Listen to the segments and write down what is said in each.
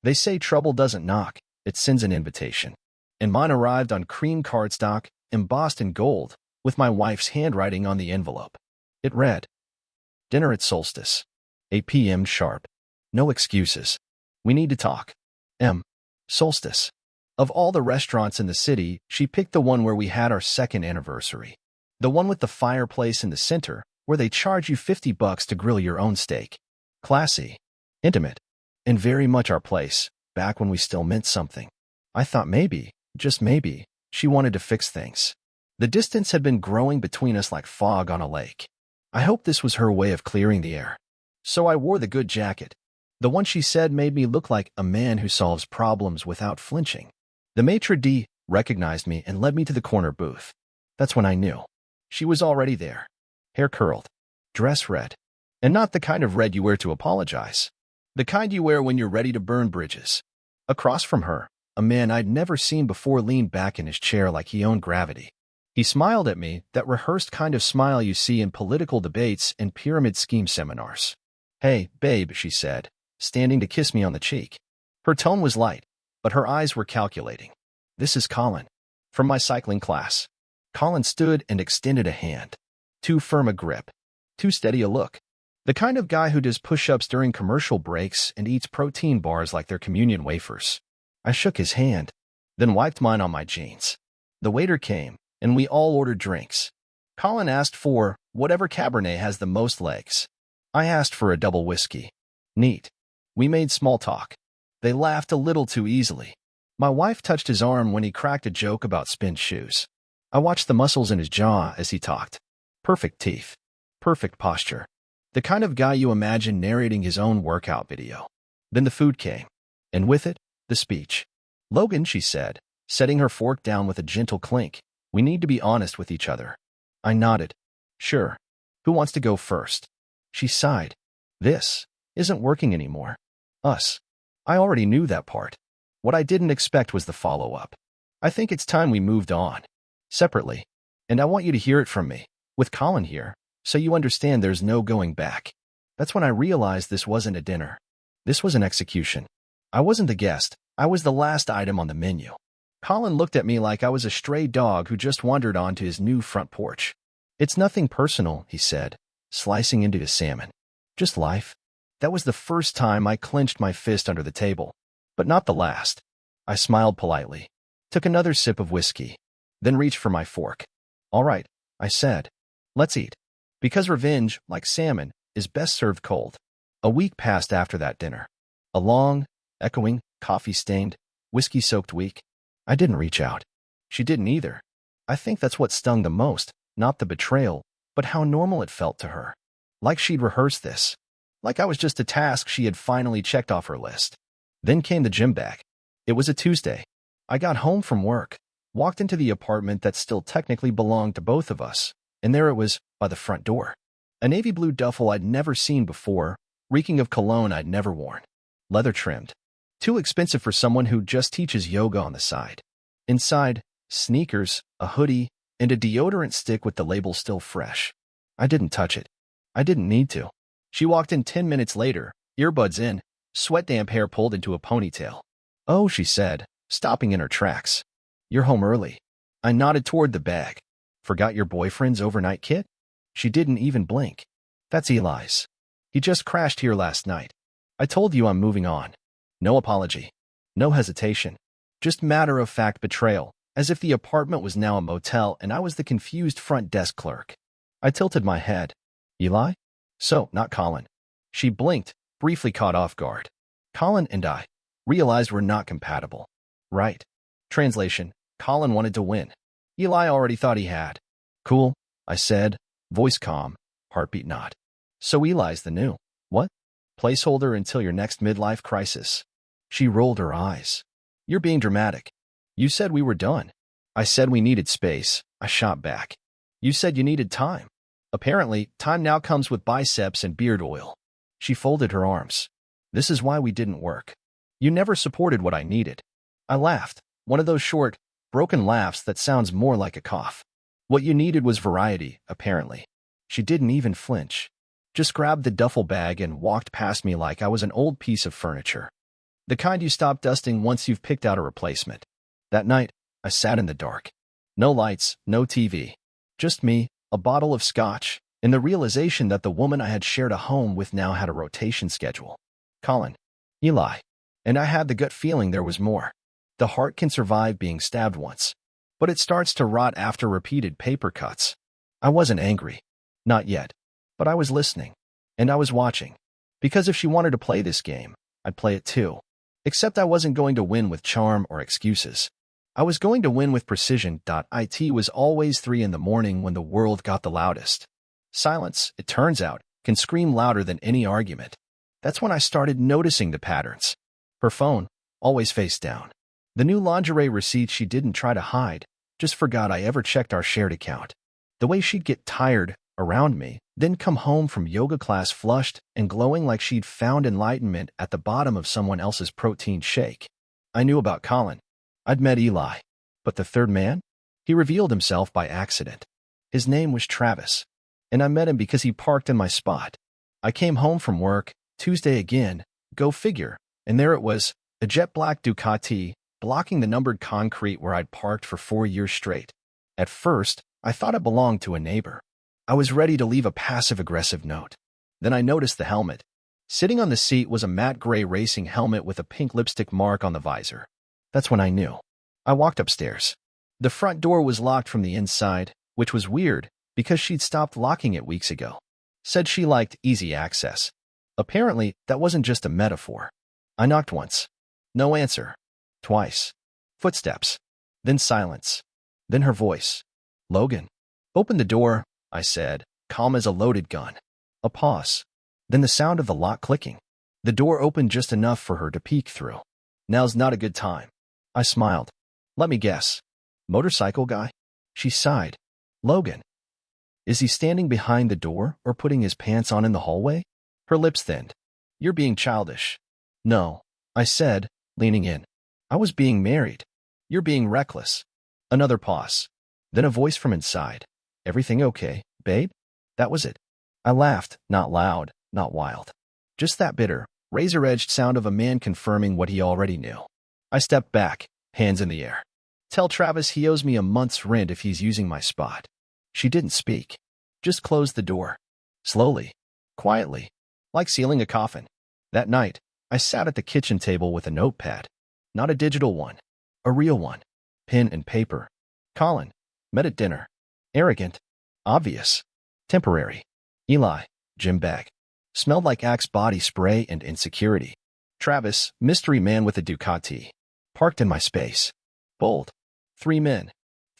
They say trouble doesn't knock, it sends an invitation. And mine arrived on cream cardstock, embossed in gold, with my wife's handwriting on the envelope. It read, "Dinner at Solstice. 8 p.m. sharp. No excuses. We need to talk. M. Solstice." Of all the restaurants in the city, she picked the one where we had our second anniversary. The one with the fireplace in the center, where they charge you $50 to grill your own steak. Classy, intimate, and very much our place, back when we still meant something. I thought maybe, just maybe, she wanted to fix things. The distance had been growing between us like fog on a lake. I hoped this was her way of clearing the air. So I wore the good jacket. The one she said made me look like a man who solves problems without flinching. The maitre d' recognized me and led me to the corner booth. That's when I knew. She was already there. Hair curled. Dress red. And not the kind of red you wear to apologize. The kind you wear when you're ready to burn bridges. Across from her, a man I'd never seen before leaned back in his chair like he owned gravity. He smiled at me, that rehearsed kind of smile you see in political debates and pyramid scheme seminars. "Hey, babe," she said, standing to kiss me on the cheek. Her tone was light, but her eyes were calculating. "This is Colin. From my cycling class." Colin stood and extended a hand. Too firm a grip. Too steady a look. The kind of guy who does push-ups during commercial breaks and eats protein bars like they're communion wafers. I shook his hand, then wiped mine on my jeans. The waiter came, and we all ordered drinks. Colin asked for whatever Cabernet has the most legs. I asked for a double whiskey. Neat. We made small talk. They laughed a little too easily. My wife touched his arm when he cracked a joke about spin shoes. I watched the muscles in his jaw as he talked. Perfect teeth. Perfect posture. The kind of guy you imagine narrating his own workout video. Then the food came. And with it, the speech. "Logan," she said, setting her fork down with a gentle clink, "we need to be honest with each other." I nodded. "Sure. Who wants to go first?" She sighed. "This isn't working anymore. Us." I already knew that part. What I didn't expect was the follow-up. "I think it's time we moved on. Separately. And I want you to hear it from me, with Colin here, so you understand there's no going back." That's when I realized this wasn't a dinner. This was an execution. I wasn't the guest. I was the last item on the menu. Colin looked at me like I was a stray dog who just wandered onto his new front porch. "It's nothing personal," he said, slicing into his salmon. "Just life." That was the first time I clenched my fist under the table, but not the last. I smiled politely, took another sip of whiskey, then reached for my fork. "All right," I said. "Let's eat." Because revenge, like salmon, is best served cold. A week passed after that dinner. A long, echoing, coffee-stained, whiskey-soaked week. I didn't reach out. She didn't either. I think that's what stung the most, not the betrayal, but how normal it felt to her. Like she'd rehearsed this. Like I was just a task she had finally checked off her list. Then came the gym bag. It was a Tuesday. I got home from work, walked into the apartment that still technically belonged to both of us, and there it was, by the front door. A navy blue duffel I'd never seen before, reeking of cologne I'd never worn. Leather-trimmed. Too expensive for someone who just teaches yoga on the side. Inside, sneakers, a hoodie, and a deodorant stick with the label still fresh. I didn't touch it. I didn't need to. She walked in 10 minutes later, earbuds in, sweat-damp hair pulled into a ponytail. "Oh," she said, stopping in her tracks. "You're home early." I nodded toward the bag. "Forgot your boyfriend's overnight kit?" She didn't even blink. "That's Eli's. He just crashed here last night. I told you I'm moving on." No apology. No hesitation. Just matter-of-fact betrayal, as if the apartment was now a motel and I was the confused front desk clerk. I tilted my head. "Eli? So, not Colin." She blinked, briefly caught off guard. Colin and I realized we're not compatible. Right. Translation: Colin wanted to win. Eli already thought he had. "Cool," I said, voice calm, heartbeat not. "So Eli's the new, what? Placeholder until your next midlife crisis?" She rolled her eyes. "You're being dramatic. You said we were done." I said we needed space. I shot back. "You said you needed time. Apparently, time now comes with biceps and beard oil." She folded her arms. "This is why we didn't work. You never supported what I needed." I laughed, one of those short, broken laughs that sounds more like a cough. "What you needed was variety, apparently." She didn't even flinch. Just grabbed the duffel bag and walked past me like I was an old piece of furniture. The kind you stop dusting once you've picked out a replacement. That night, I sat in the dark. No lights, no TV. Just me, a bottle of scotch, and the realization that the woman I had shared a home with now had a rotation schedule. Colin. Eli. And I had the gut feeling there was more. The heart can survive being stabbed once, but it starts to rot after repeated paper cuts. I wasn't angry. Not yet. But I was listening. And I was watching. Because if she wanted to play this game, I'd play it too. Except I wasn't going to win with charm or excuses. I was going to win with precision. It was always 3 in the morning when the world got the loudest. Silence, it turns out, can scream louder than any argument. That's when I started noticing the patterns. Her phone, always face down. The new lingerie receipts she didn't try to hide, just forgot I ever checked our shared account. The way she'd get tired, around me, then come home from yoga class flushed and glowing like she'd found enlightenment at the bottom of someone else's protein shake. I knew about Colin. I'd met Eli. But the third man? He revealed himself by accident. His name was Travis. And I met him because he parked in my spot. I came home from work, Tuesday again, go figure, and there it was, a jet black Ducati, blocking the numbered concrete where I'd parked for 4 years straight. At first, I thought it belonged to a neighbor. I was ready to leave a passive-aggressive note. Then I noticed the helmet. Sitting on the seat was a matte gray racing helmet with a pink lipstick mark on the visor. That's when I knew. I walked upstairs. The front door was locked from the inside, which was weird, because she'd stopped locking it weeks ago. Said she liked easy access. Apparently, that wasn't just a metaphor. I knocked once. No answer. Twice. Footsteps. Then silence. Then her voice. Logan. Open the door, I said, calm as a loaded gun. A pause. Then the sound of the lock clicking. The door opened just enough for her to peek through. Now's not a good time. I smiled. Let me guess. Motorcycle guy? She sighed. Logan. Is he standing behind the door or putting his pants on in the hallway? Her lips thinned. You're being childish. No, I said, leaning in. I was being married. You're being reckless. Another pause. Then a voice from inside. Everything okay, babe? That was it. I laughed, not loud, not wild. Just that bitter, razor-edged sound of a man confirming what he already knew. I stepped back, hands in the air. Tell Travis he owes me a month's rent if he's using my spot. She didn't speak. Just closed the door. Slowly. Quietly. Like sealing a coffin. That night, I sat at the kitchen table with a notepad. Not a digital one. A real one. Pen and paper. Colin. Met at dinner. Arrogant. Obvious. Temporary. Eli. Gym bag. Smelled like Axe body spray and insecurity. Travis. Mystery man with a Ducati. Parked in my space. Bold. 3 men.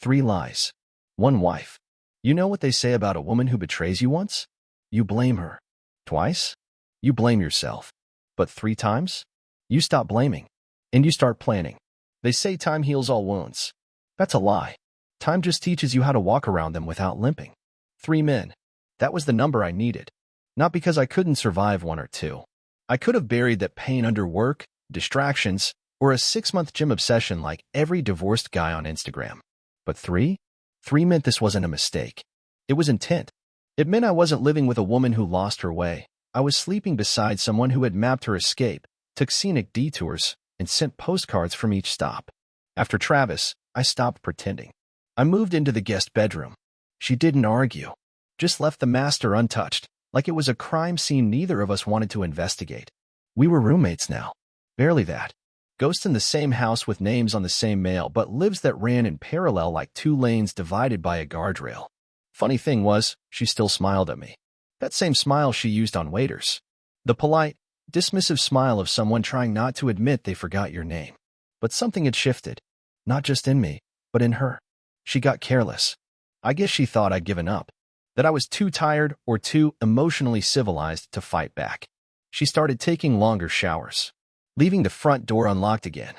3 lies. 1 wife. You know what they say about a woman who betrays you once? You blame her. Twice? You blame yourself. But 3 times? You stop blaming. And you start planning. They say time heals all wounds. That's a lie. Time just teaches you how to walk around them without limping. 3 men. That was the number I needed. Not because I couldn't survive 1 or 2. I could have buried that pain under work, distractions, or a 6-month gym obsession like every divorced guy on Instagram. But 3? 3 meant this wasn't a mistake. It was intent. It meant I wasn't living with a woman who lost her way. I was sleeping beside someone who had mapped her escape, took scenic detours, and sent postcards from each stop. After Travis, I stopped pretending. I moved into the guest bedroom. She didn't argue. Just left the master untouched, like it was a crime scene neither of us wanted to investigate. We were roommates now. Barely that. Ghosts in the same house with names on the same mail, but lives that ran in parallel like 2 lanes divided by a guardrail. Funny thing was, she still smiled at me. That same smile she used on waiters. The polite, dismissive smile of someone trying not to admit they forgot your name. But something had shifted. Not just in me, but in her. She got careless. I guess she thought I'd given up. That I was too tired or too emotionally civilized to fight back. She started taking longer showers. Leaving the front door unlocked again.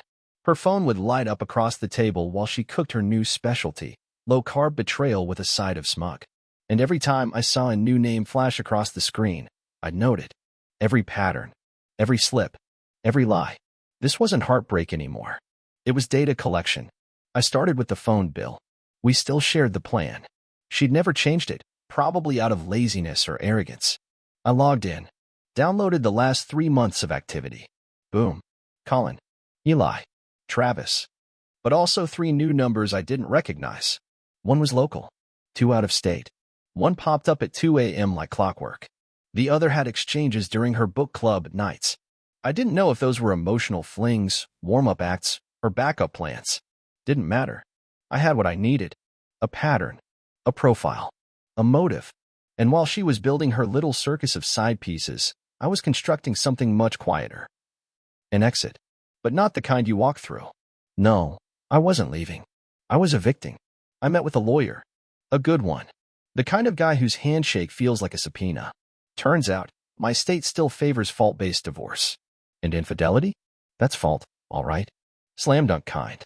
Her phone would light up across the table while she cooked her new specialty, low-carb betrayal with a side of smug. And every time I saw a new name flash across the screen, I'd note it. Every pattern, every slip, every lie. This wasn't heartbreak anymore. It was data collection. I started with the phone bill. We still shared the plan. She'd never changed it, probably out of laziness or arrogance. I logged in. Downloaded the last 3 months of activity. Boom. Colin, Eli, Travis. But also 3 new numbers I didn't recognize. One was local, 2 out of state. One popped up at 2 a.m. like clockwork. The other had exchanges during her book club nights. I didn't know if those were emotional flings, warm-up acts, or backup plans. Didn't matter. I had what I needed. A pattern, a profile, a motive. And while she was building her little circus of side pieces, I was constructing something much quieter. An exit. But not the kind you walk through. No, I wasn't leaving. I was evicting. I met with a lawyer. A good one. The kind of guy whose handshake feels like a subpoena. Turns out, my state still favors fault-based divorce. And infidelity? That's fault, all right. Slam dunk kind.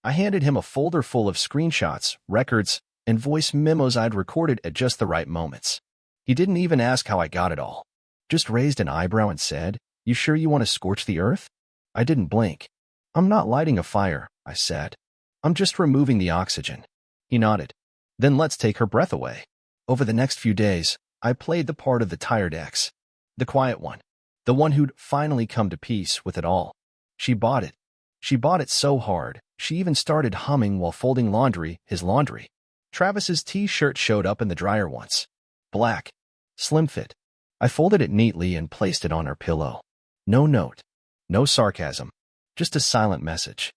I handed him a folder full of screenshots, records, and voice memos I'd recorded at just the right moments. He didn't even ask how I got it all. Just raised an eyebrow and said, "You sure you want to scorch the earth?" I didn't blink. "I'm not lighting a fire," I said. "I'm just removing the oxygen." He nodded. "Then let's take her breath away." Over the next few days, I played the part of the tired ex. The quiet one. The one who'd finally come to peace with it all. She bought it. She bought it so hard, she even started humming while folding laundry, his laundry. Travis's t-shirt showed up in the dryer once. Black. Slim fit. I folded it neatly and placed it on her pillow. No note. No sarcasm. Just a silent message.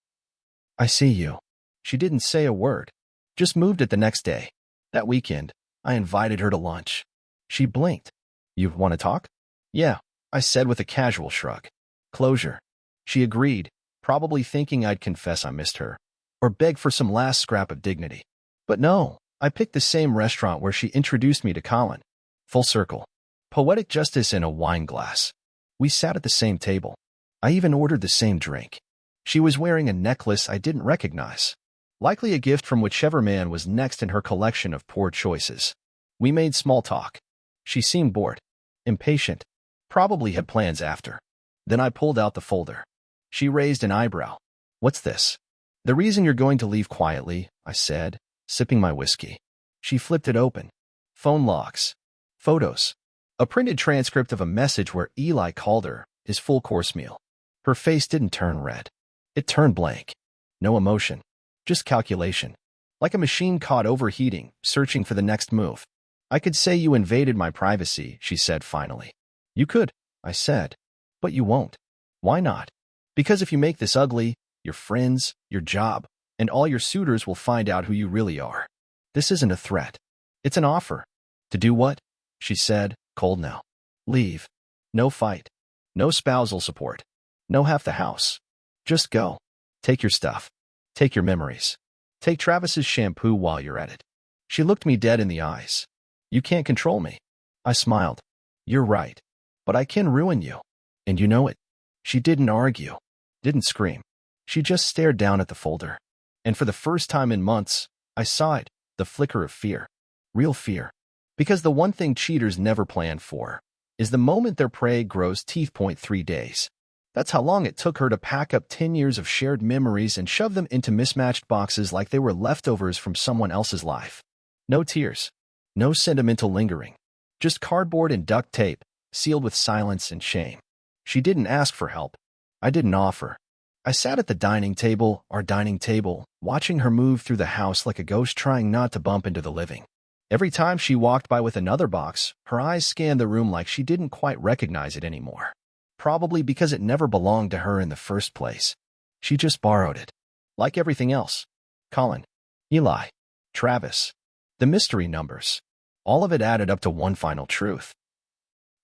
"I see you." She didn't say a word. Just moved it the next day. That weekend, I invited her to lunch. She blinked. "You want to talk?" "Yeah," I said with a casual shrug. Closure. She agreed, probably thinking I'd confess I missed her, or beg for some last scrap of dignity. But no, I picked the same restaurant where she introduced me to Colin. Full circle. Poetic justice in a wine glass. We sat at the same table. I even ordered the same drink. She was wearing a necklace I didn't recognize. Likely a gift from whichever man was next in her collection of poor choices. We made small talk. She seemed bored. Impatient. Probably had plans after. Then I pulled out the folder. She raised an eyebrow. "What's this?" "The reason you're going to leave quietly," I said, sipping my whiskey. She flipped it open. Phone logs. Photos. A printed transcript of a message where Eli called her, his full course meal. Her face didn't turn red. It turned blank. No emotion. Just calculation. Like a machine caught overheating, searching for the next move. "I could say you invaded my privacy," she said finally. "You could," I said. "But you won't." "Why not?" "Because if you make this ugly, your friends, your job, and all your suitors will find out who you really are." This isn't a threat. It's an offer. "To do what?" she said, cold now. "Leave. No fight. No spousal support. No half the house. Just go. Take your stuff. Take your memories. Take Travis's shampoo while you're at it." She looked me dead in the eyes. "You can't control me." I smiled. "You're right. But I can ruin you. And you know it." She didn't argue. Didn't scream. She just stared down at the folder. And for the first time in months, I saw it, the flicker of fear. Real fear. Because the one thing cheaters never plan for is the moment their prey grows teeth. 3 days. That's how long it took her to pack up 10 years of shared memories and shove them into mismatched boxes like they were leftovers from someone else's life. No tears. No sentimental lingering. Just cardboard and duct tape, sealed with silence and shame. She didn't ask for help. I didn't offer. I sat at the dining table, our dining table, watching her move through the house like a ghost trying not to bump into the living. Every time she walked by with another box, her eyes scanned the room like she didn't quite recognize it anymore. Probably because it never belonged to her in the first place. She just borrowed it. Like everything else. Colin. Eli. Travis. The mystery numbers. All of it added up to one final truth.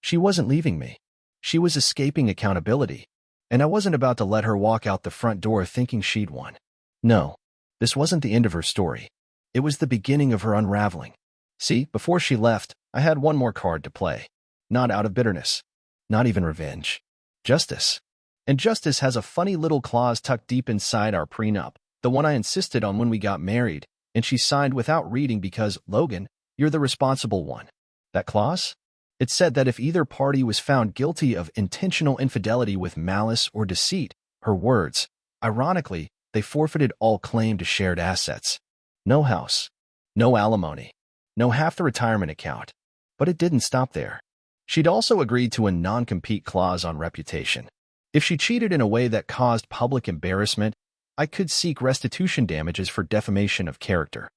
She wasn't leaving me. She was escaping accountability. And I wasn't about to let her walk out the front door thinking she'd won. No. This wasn't the end of her story. It was the beginning of her unraveling. See, before she left, I had one more card to play. Not out of bitterness. Not even revenge. Justice. And justice has a funny little clause tucked deep inside our prenup, the one I insisted on when we got married, and she signed without reading because, "Logan, you're the responsible one." That clause? It said that if either party was found guilty of intentional infidelity with malice or deceit, her words, ironically, they forfeited all claim to shared assets. No house. No alimony. No half the retirement account. But it didn't stop there. She'd also agreed to a non-compete clause on reputation. If she cheated in a way that caused public embarrassment, I could seek restitution damages for defamation of character.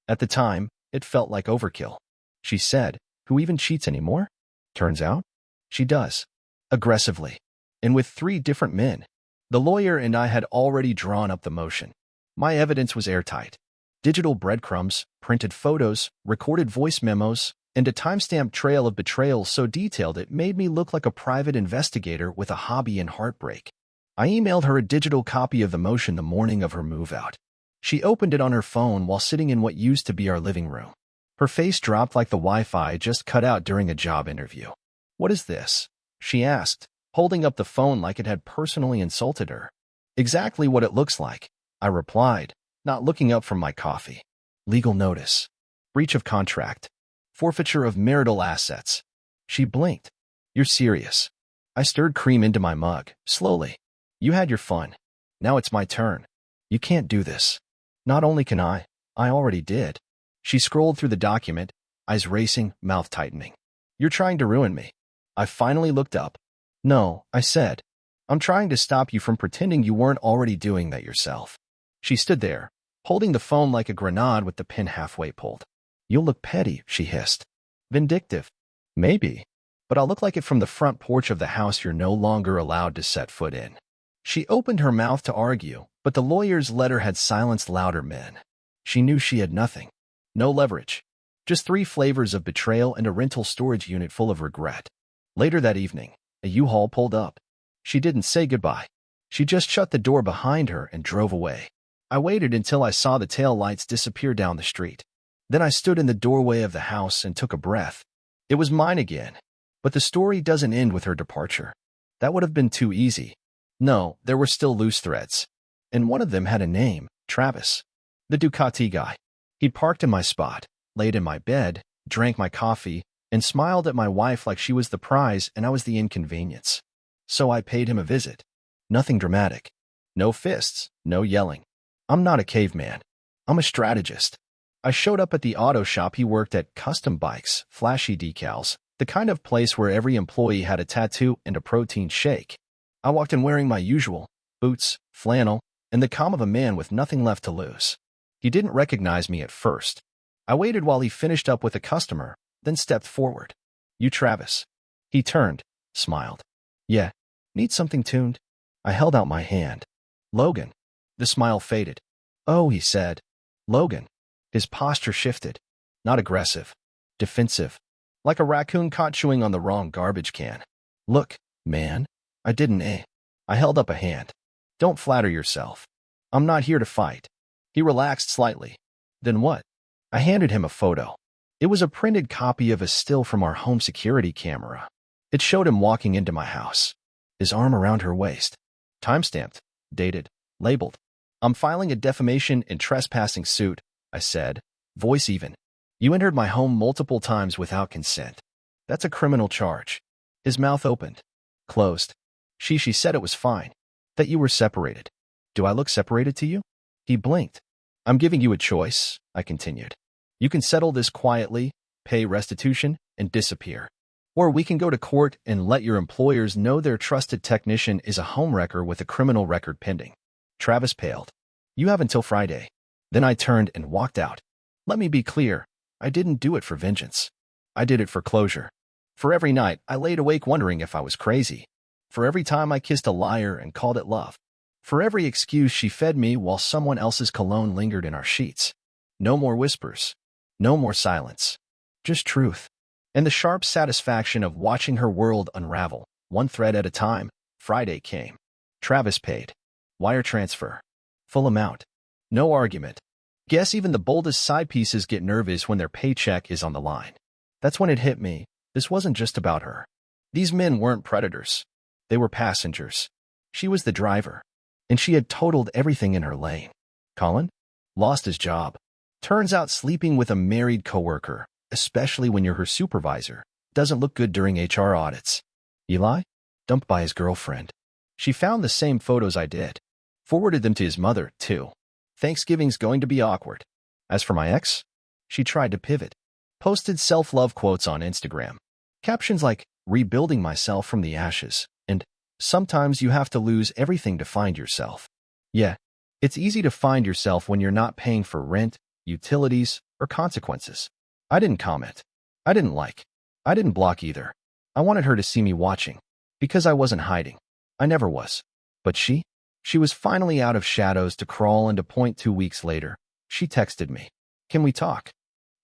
At the time, it felt like overkill. She said, "Who even cheats anymore?" Turns out, she does. Aggressively. And with 3 different men. The lawyer and I had already drawn up the motion. My evidence was airtight. Digital breadcrumbs, printed photos, recorded voice memos, and a timestamp trail of betrayal so detailed it made me look like a private investigator with a hobby in heartbreak. I emailed her a digital copy of the motion the morning of her move-out. She opened it on her phone while sitting in what used to be our living room. Her face dropped like the Wi-Fi just cut out during a job interview. "What is this?" she asked, holding up the phone like it had personally insulted her. "Exactly what it looks like," I replied, not looking up from my coffee. "Legal notice. Breach of contract. Forfeiture of marital assets." She blinked. "You're serious?" I stirred cream into my mug, slowly. "You had your fun. Now it's my turn. You can't do this." "Not only can I already did." She scrolled through the document, eyes racing, mouth tightening. "You're trying to ruin me." I finally looked up. "No," I said. "I'm trying to stop you from pretending you weren't already doing that yourself." She stood there, holding the phone like a grenade with the pin halfway pulled. "You'll look petty," she hissed. "Vindictive." "Maybe. But I'll look like it from the front porch of the house you're no longer allowed to set foot in." She opened her mouth to argue, but the lawyer's letter had silenced louder men. She knew she had nothing. No leverage. Just 3 flavors of betrayal and a rental storage unit full of regret. Later that evening, a U-Haul pulled up. She didn't say goodbye. She just shut the door behind her and drove away. I waited until I saw the tail lights disappear down the street. Then I stood in the doorway of the house and took a breath. It was mine again. But the story doesn't end with her departure. That would have been too easy. No, there were still loose threads. And one of them had a name, Travis. The Ducati guy. He'd parked in my spot, laid in my bed, drank my coffee, and smiled at my wife like she was the prize and I was the inconvenience. So I paid him a visit. Nothing dramatic. No fists, no yelling. I'm not a caveman. I'm a strategist. I showed up at the auto shop he worked at, custom bikes, flashy decals, the kind of place where every employee had a tattoo and a protein shake. I walked in wearing my usual, boots, flannel, and the calm of a man with nothing left to lose. He didn't recognize me at first. I waited while he finished up with a customer, then stepped forward. "You Travis." He turned, smiled. "Yeah, need something tuned?" I held out my hand. "Logan." The smile faded. "Oh," he said. "Logan." His posture shifted. Not aggressive. Defensive. Like a raccoon caught chewing on the wrong garbage can. "Look, man. I didn't, I held up a hand. "Don't flatter yourself. I'm not here to fight." He relaxed slightly. "Then what?" I handed him a photo. It was a printed copy of a still from our home security camera. It showed him walking into my house. His arm around her waist. Timestamped. Dated. Labeled. "I'm filing a defamation and trespassing suit," I said, voice even. "You entered my home multiple times without consent. That's a criminal charge." His mouth opened. Closed. She said it was fine. That you were separated. "Do I look separated to you?" He blinked. "I'm giving you a choice," I continued. "You can settle this quietly, pay restitution, and disappear. Or we can go to court and let your employers know their trusted technician is a homewrecker with a criminal record pending." Travis paled. "You have until Friday." Then I turned and walked out. Let me be clear, I didn't do it for vengeance. I did it for closure. For every night, I laid awake wondering if I was crazy. For every time I kissed a liar and called it love. For every excuse she fed me while someone else's cologne lingered in our sheets. No more whispers. No more silence. Just truth. And the sharp satisfaction of watching her world unravel, one thread at a time. Friday came. Travis paid. Wire transfer. Full amount. No argument. Guess even the boldest side pieces get nervous when their paycheck is on the line. That's when it hit me. This wasn't just about her. These men weren't predators. They were passengers. She was the driver. And she had totaled everything in her lane. Colin? Lost his job. Turns out sleeping with a married coworker, especially when you're her supervisor, doesn't look good during HR audits. Eli? Dumped by his girlfriend. She found the same photos I did. Forwarded them to his mother, too. Thanksgiving's going to be awkward. As for my ex, she tried to pivot. Posted self-love quotes on Instagram. Captions like, rebuilding myself from the ashes, and Sometimes you have to lose everything to find yourself. Yeah, it's easy to find yourself when you're not paying for rent, utilities, or consequences. I didn't comment. I didn't like. I didn't block either. I wanted her to see me watching, because I wasn't hiding. I never was. But she? She was finally out of shadows to crawl into point 2 weeks later. She texted me. Can we talk?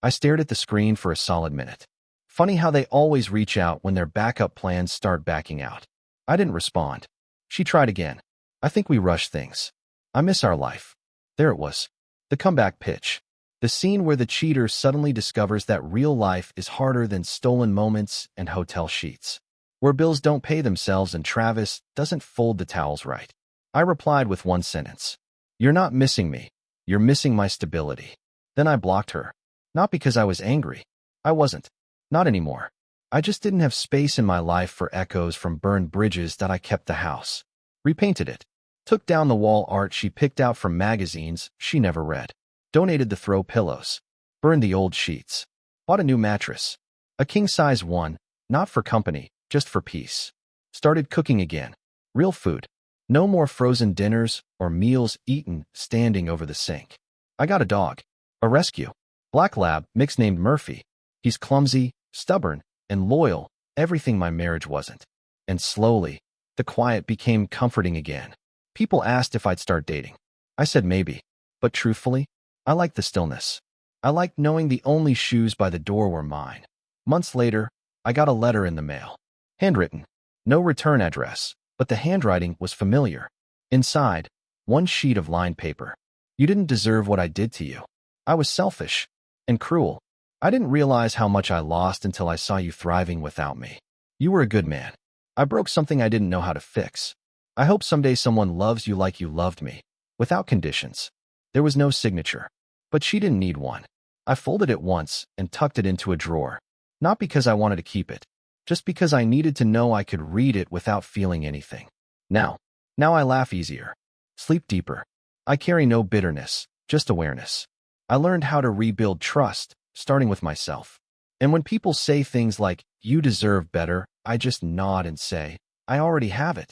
I stared at the screen for a solid minute. Funny how they always reach out when their backup plans start backing out. I didn't respond. She tried again. I think we rushed things. I miss our life. There it was. The comeback pitch. The scene where the cheater suddenly discovers that real life is harder than stolen moments and hotel sheets. Where bills don't pay themselves and Travis doesn't fold the towels right. I replied with one sentence. You're not missing me. You're missing my stability. Then I blocked her. Not because I was angry. I wasn't. Not anymore. I just didn't have space in my life for echoes from burned bridges that I kept the house. Repainted it. Took down the wall art she picked out from magazines she never read. Donated the throw pillows. Burned the old sheets. Bought a new mattress. A king-size one, not for company, just for peace. Started cooking again. Real food. No more frozen dinners or meals eaten standing over the sink. I got a dog. A rescue. Black lab, mix named Murphy. He's clumsy, stubborn, and loyal, everything my marriage wasn't. And slowly, the quiet became comforting again. People asked if I'd start dating. I said maybe. But truthfully, I liked the stillness. I liked knowing the only shoes by the door were mine. Months later, I got a letter in the mail. Handwritten. No return address, but the handwriting was familiar. Inside, one sheet of lined paper. You didn't deserve what I did to you. I was selfish and cruel. I didn't realize how much I lost until I saw you thriving without me. You were a good man. I broke something I didn't know how to fix. I hope someday someone loves you like you loved me, without conditions. There was no signature, but she didn't need one. I folded it once and tucked it into a drawer, not because I wanted to keep it, just because I needed to know I could read it without feeling anything. Now I laugh easier, sleep deeper. I carry no bitterness, just awareness. I learned how to rebuild trust, starting with myself. And when people say things like, you deserve better, I just nod and say, I already have it.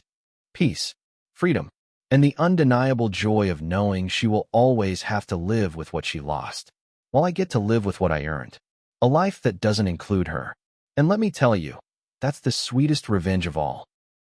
Peace, freedom, and the undeniable joy of knowing she will always have to live with what she lost, while I get to live with what I earned. A life that doesn't include her. And let me tell you, that's the sweetest revenge of all.